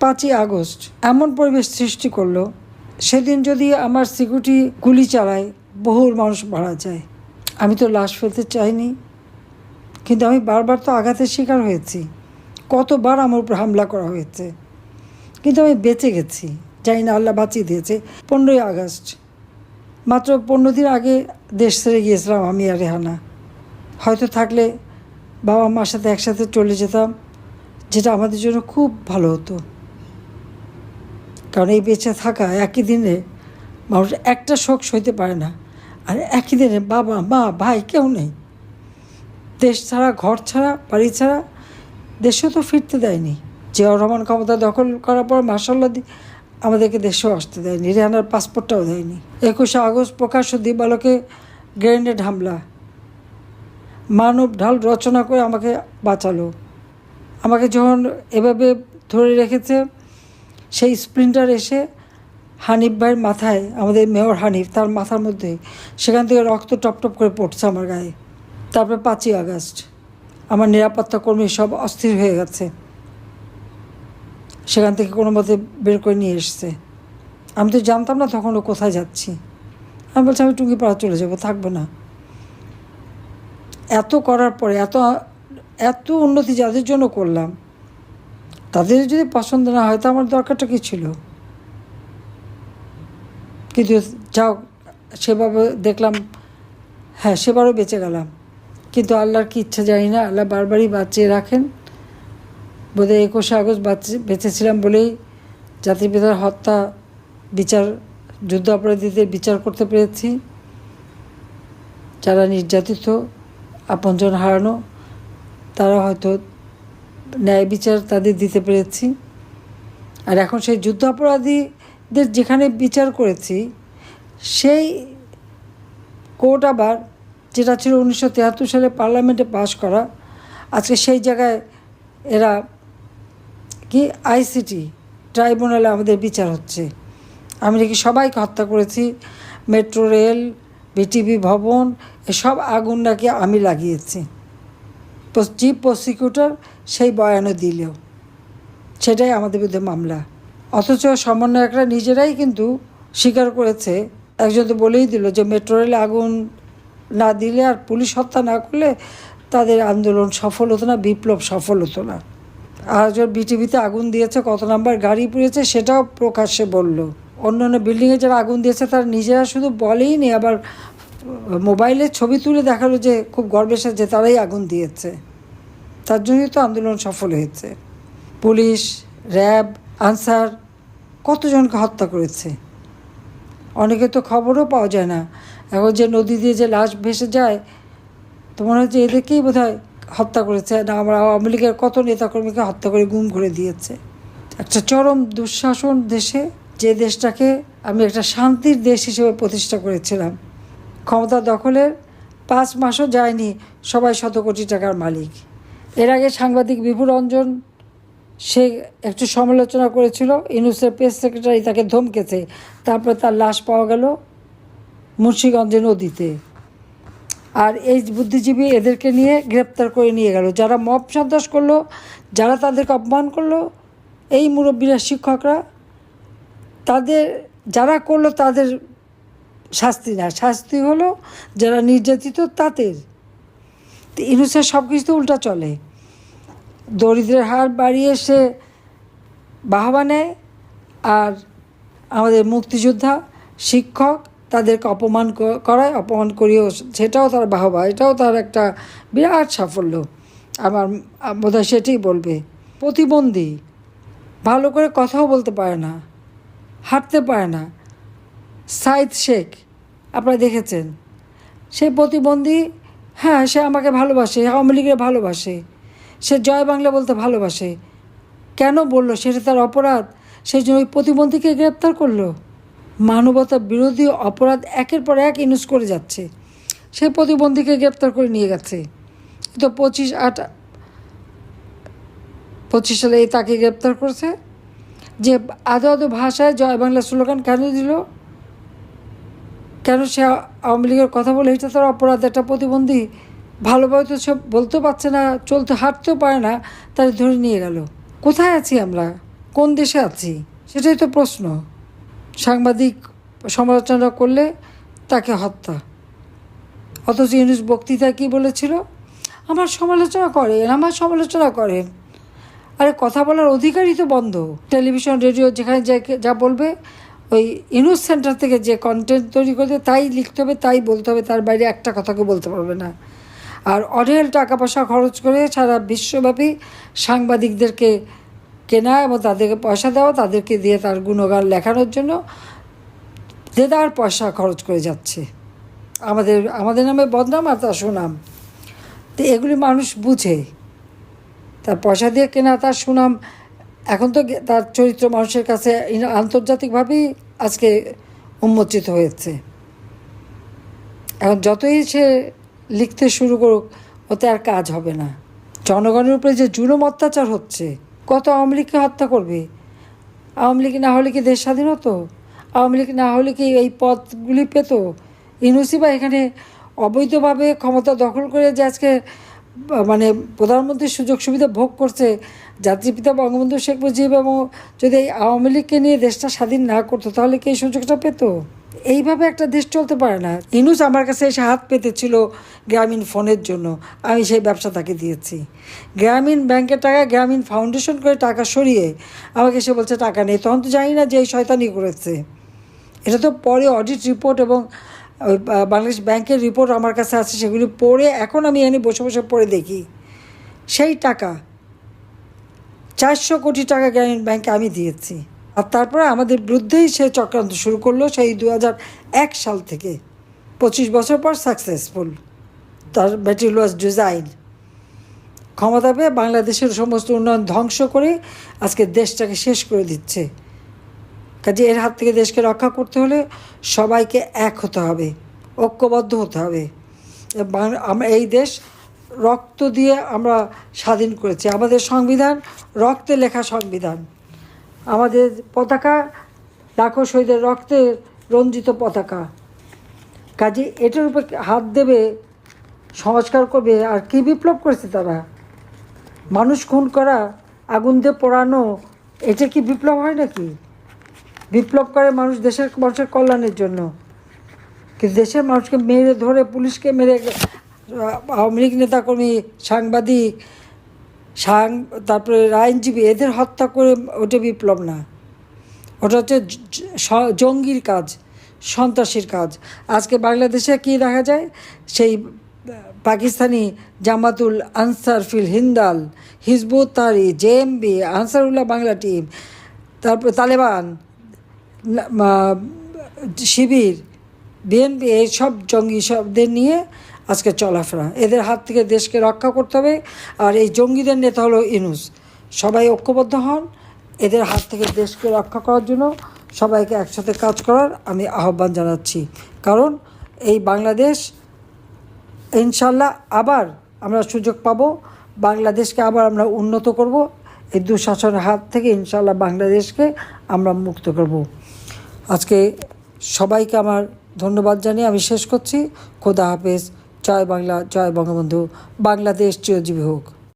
5ই August এমন পরিবেশ সৃষ্টি করলো, সেদিন যদি আমার সিকিউরিটি গুলি চালায় বহু মানুষ মারা যায়। আমি তো লাশ ফেলতে চাইনি, কিন্তু আমি বারবার তো আঘাতের শিকার হয়েছি, কতবার আমার উপর হামলা করা হয়েছে, কিন্তু আমি বেঁচে গেছি। জানি না আল্লাহ বাঁচিয়ে দিয়েছে। 15ই আগস্ট মাত্র 15 দিন আগে দেশ ছেড়ে গিয়েছিলাম আমি আর রেহানা। হয়তো থাকলে বাবা মার সাথে একসাথে চলে যেতাম, যেটা আমাদের জন্য খুব ভালো হতো। কারণ এই বেঁচে থাকা একই দিনে মানুষ একটা শোক সইতে পারে না, আর একই দিনে বাবা মা ভাই কেউ নেই। দেশ ছাড়া, ঘর ছাড়া, বাড়ি ছাড়া, দেশেও তো ফিরতে দেয়নি। জিয়াউর রহমান ক্ষমতা দখল করার পর মার্শাল্লাহ আমাদেরকে দেশেও আসতে দেয়নি, রেহানার পাসপোর্টটাও দেয়নি। 21শে আগস্ট প্রকাশ্য দিবালোকে গ্রেনেড হামলা, মানব ঢাল রচনা করে আমাকে বাঁচালো। আমাকে যখন এভাবে ধরে রেখেছে, সেই স্প্লিন্টার এসে হানিফ ভাইয়ের মাথায়, আমাদের মেয়র হানিফ, তার মাথার মধ্যে সেখান থেকে রক্ত টপটপ করে পড়ছে আমার গায়ে। তারপর 5ই আগস্ট আমার নিরাপত্তা কর্মী সব অস্থির হয়ে গেছে, সেখান থেকে কোনো মতে বের করে নিয়ে এসছে। আমি তো জানতাম না তখন ও কোথায় যাচ্ছি। আমি বলছি আমি টুঙ্গিপাড়া চলে যাবো, থাকবো না। এত করার পরে, এত উন্নতি যাদের জন্য করলাম, তাদের যদি পছন্দ না হয়, তো আমার দরকারটা কী ছিল? কিন্তু যাও, সেভাবে দেখলাম, হ্যাঁ সেবারও বেঁচে গেলাম। কিন্তু আল্লাহর কি ইচ্ছা জানি না, আল্লাহ বারবারই বাঁচিয়ে রাখেন। বোধহয় 21শে আগস্ট বেঁচেছিলাম বলেই জাতির পিতার হত্যা বিচার, যুদ্ধ অপরাধীদের বিচার করতে পেরেছি। যারা নির্যাতিত, আপনজন হারানো, তারা হয়তো ন্যায় বিচার তাদের দিতে পেরেছি। আর এখন সেই যুদ্ধ অপরাধীদের যেখানে বিচার করেছি, সেই কোর্ট আবার, যেটা ছিল 1973 সালে পার্লামেন্টে পাশ করা, আজকে সেই জায়গায় এরা কি আইসিটি ট্রাইব্যুনালে আমাদের বিচার হচ্ছে। আমি নাকি সবাইকে হত্যা করেছি, মেট্রো রেল, বিটিভি ভবন, এসব আগুন নাকি আমি লাগিয়েছি। চিফ প্রসিকিউটর সেই বয়ানও দিলেও, সেটাই আমাদের বিরুদ্ধে মামলা। অথচ সমন্বয়করা নিজেরাই কিন্তু স্বীকার করেছে। একজন তো বলেই দিল যে মেট্রো রেলে আগুন না দিলে আর পুলিশ হত্যা না করলে তাদের আন্দোলন সফল হতো না, বিপ্লব সফল হতো না। আর একজন বিটিভিতে আগুন দিয়েছে, কত নাম্বার গাড়ি পুড়েছে সেটাও প্রকাশ্যে বলল। অন্য অন্য বিল্ডিংয়ে যারা আগুন দিয়েছে তারা নিজেরা শুধু বলেই নি, আবার মোবাইলে ছবি তুলে দেখালো যে খুব গর্বের সাথে যে তারাই আগুন দিয়েছে। তার জন্যই তো আন্দোলন সফল হয়েছে। পুলিশ, র্যাব, আনসার কতজনকে হত্যা করেছে, অনেকে তো খবরও পাওয়া যায় না। এখন যে নদী দিয়ে যে লাশ ভেসে যায়, তো মনে হচ্ছে এদেরকেই বোধহয় হত্যা করেছে। না, আমরা আওয়ামী লীগের কত নেতাকর্মীকে হত্যা করে গুম করে দিয়েছে। একটা চরম দুঃশাসন দেশে, যে দেশটাকে আমি একটা শান্তির দেশ হিসেবে প্রতিষ্ঠা করেছিলাম, ক্ষমতা দখলের 5 মাসও যায়নি সবাই 100 কোটি টাকার মালিক। এর আগে সাংবাদিক বিভু রঞ্জন সে একটু সমালোচনা করেছিল, ইউনূসের প্রেস সেক্রেটারি তাকে ধমকেছে, তারপর তার লাশ পাওয়া গেল মুন্সিগঞ্জে নদীতে। আর এই বুদ্ধিজীবী এদেরকে নিয়ে গ্রেপ্তার করে নিয়ে গেল। যারা মব সন্ত্রাস করলো, যারা তাদেরকে অপমান করলো, এই মুরব্বীরা, শিক্ষকরা, তাদের যারা করলো তাদের শাস্তি না, শাস্তি হলো যারা নির্যাতিত তাদের। তো ইউনূসের সব কিছু তো উল্টা চলে। দরিদ্রের হার বাড়িয়ে সে বাহবা নেয়, আর আমাদের মুক্তিযোদ্ধা, শিক্ষক, তাদেরকে অপমান করায়, অপমান করিয়েও সেটাও তার বাহবা, এটাও তার একটা বিরাট সাফল্য। আমার বোধহয় সেটাই বলবে। প্রতিবন্ধী, ভালো করে কথাও বলতে পারে না, হাঁটতে পারে না, সাইদ শেখ আপনারা দেখেছেন, সে প্রতিবন্ধী। হ্যাঁ, সে আমাকে ভালোবাসে, আওয়ামী লীগের ভালোবাসে, সে জয় বাংলা বলতে ভালোবাসে। কেন বললো সেটা তার অপরাধ? সেই জন্য ওই প্রতিবন্ধীকে গ্রেপ্তার করলো। মানবতা বিরোধী অপরাধ একের পর এক ইউনূস করে যাচ্ছে। সেই প্রতিবন্ধীকে গ্রেপ্তার করে নিয়ে গেছে। তো 25 সালে তাকে গ্রেপ্তার করছে, যে আদো আদো ভাষায় জয় বাংলা স্লোগান কেন দিল? কেন সে আওয়ামী লীগের কথা বলে? এটা তার অপরাধ। একটা প্রতিবন্ধী ভালোভাবে তো সব বলতেও পারছে না, চলতে হাঁটতেও পারে না, তাদের ধরে নিয়ে গেল। কোথায় আছি আমরা? কোন দেশে আছি? সেটাই তো প্রশ্ন। সাংবাদিক সমালোচনা করলে তাকে হত্যা। অথচ ইউনূস বক্তৃতায় কী বলেছিল? আমার সমালোচনা করেন। আরে কথা বলার অধিকারই তো বন্ধ। টেলিভিশন, রেডিও যেখানে যা বলবে, ওই ইউনূস সেন্টার থেকে যে কন্টেন্ট তৈরি করবে তাই লিখতে হবে, তাই বলতে হবে, তার বাইরে একটা কথাকে বলতে পারবে না। আর অঢেল টাকা পয়সা খরচ করে সারা বিশ্বব্যাপী সাংবাদিকদেরকে কেনা এবং তাদেরকে পয়সা দেওয়া, তাদেরকে দিয়ে তার গুণগান লেখানোর জন্য দেদার পয়সা খরচ করে যাচ্ছে। আমাদের নামে বদনাম আর তার সুনাম। তো এগুলি মানুষ বুঝে। তার পয়সা দিয়ে কেনা তার সুনাম এখন তো তার চরিত্র মানুষের কাছে আন্তর্জাতিকভাবেই আজকে উন্মোচিত হয়েছে। এখন যতই সে লিখতে শুরু করুক, ওতে আর কাজ হবে না। জনগণের উপরে যে জুলুম অত্যাচার হচ্ছে, কত আওয়ামী লীগকে হত্যা করবে? আওয়ামী লীগ না হলে কি দেশ স্বাধীন হতো? আওয়ামী লীগ না হলে কি এই পদগুলি পেত? ইউনূসই বা এখানে অবৈধভাবে ক্ষমতা দখল করে যে আজকে মানে প্রধানমন্ত্রীর সুযোগ সুবিধা ভোগ করছে। জাতির পিতা বঙ্গবন্ধু শেখ মুজিব এবং যদি এই আওয়ামী লীগকে নিয়ে দেশটা স্বাধীন না করতো, তাহলে কি এই সুযোগটা পেত? এইভাবে একটা দেশ চলতে পারে না। ইউনূস আমার কাছে এসে হাত পেতেছিল গ্রামীণ ফোনের জন্য, আমি সেই ব্যবসা তাকে দিয়েছি। গ্রামীণ ব্যাংকের টাকা গ্রামীণ ফাউন্ডেশন করে টাকা সরিয়ে আমাকে এসে বলছে টাকা নেই। তখন তো জানি না যে এই শয়তানি করেছে। এটা তো পরে অডিট রিপোর্ট এবং ওই বাংলাদেশ ব্যাংকের রিপোর্ট আমার কাছে আছে, সেগুলি পড়ে এখন আমি এনে বসে বসে পড়ে দেখি। সেই টাকা 400 কোটি টাকা গ্রামীণ ব্যাংকে আমি দিয়েছি। আর তারপরে আমাদের বিরুদ্ধেই সে চক্রান্ত শুরু করলো সেই 2001 সাল থেকে। 25 বছর পর সাকসেসফুল। তার ম্যাটেরিয়াল ডিজাইন ক্ষমতা পেয়ে বাংলাদেশের সমস্ত উন্নয়ন ধ্বংস করে আজকে দেশটাকে শেষ করে দিচ্ছে। কাজে এর হাত থেকে দেশকে রক্ষা করতে হলে সবাইকে এক হতে হবে, ঐক্যবদ্ধ হতে হবে। আমরা এই দেশ রক্ত দিয়ে আমরা স্বাধীন করেছি। আমাদের সংবিধান রক্তে লেখা সংবিধান। আমাদের পতাকা লাখো শহীদের রক্তে রঞ্জিত পতাকা। কাজে এটার উপর হাত দেবে, সংস্কার করবে। আর কি বিপ্লব করেছে তারা? মানুষ খুন করা, আগুন দিয়ে পোড়ানো, এটা কি বিপ্লব হয় নাকি? বিপ্লব করে মানুষ মানুষের কল্যাণের জন্য, কিন্তু দেশের মানুষকে মেরে ধরে, পুলিশকে মেরে, আওয়ামী লীগ নেতাকর্মী, সাংবাদিক, তারপরে আইনজীবী, এদের হত্যা করে ওটা বিপ্লব না। ওটা হচ্ছে জঙ্গির কাজ, সন্ত্রাসীর কাজ। আজকে বাংলাদেশে কী দেখা যায়? সেই পাকিস্তানি জামাতুল আনসার ফিল হিন্দাল, হিজবুত তাহরির, জেএমবি, আনসারুল্লাহ বাংলা টিম, তারপর তালেবান, শিবির, বিএনপি, এইসব জঙ্গি সবদের নিয়ে আজকে চলাফেরা। এদের হাত থেকে দেশকে রক্ষা করতে হবে। আর এই জঙ্গিদের নেতা হলো ইউনূস। সবাই ঐক্যবদ্ধ হন, এদের হাত থেকে দেশকে রক্ষা করার জন্য সবাইকে একসাথে কাজ করার আমি আহ্বান জানাচ্ছি। কারণ এই বাংলাদেশ ইনশাল্লাহ আবার আমরা সুযোগ পাব, বাংলাদেশকে আবার আমরা উন্নত করব। এই দুঃশাসনের হাত থেকে ইনশাল্লাহ বাংলাদেশকে আমরা মুক্ত করব। আজকে সবাইকে আমার ধন্যবাদ জানিয়ে আমি শেষ করছি। খোদা হাফেজ। জয় বাংলা, জয় বঙ্গবন্ধু। বাংলাদেশ চিরজীবী হোক।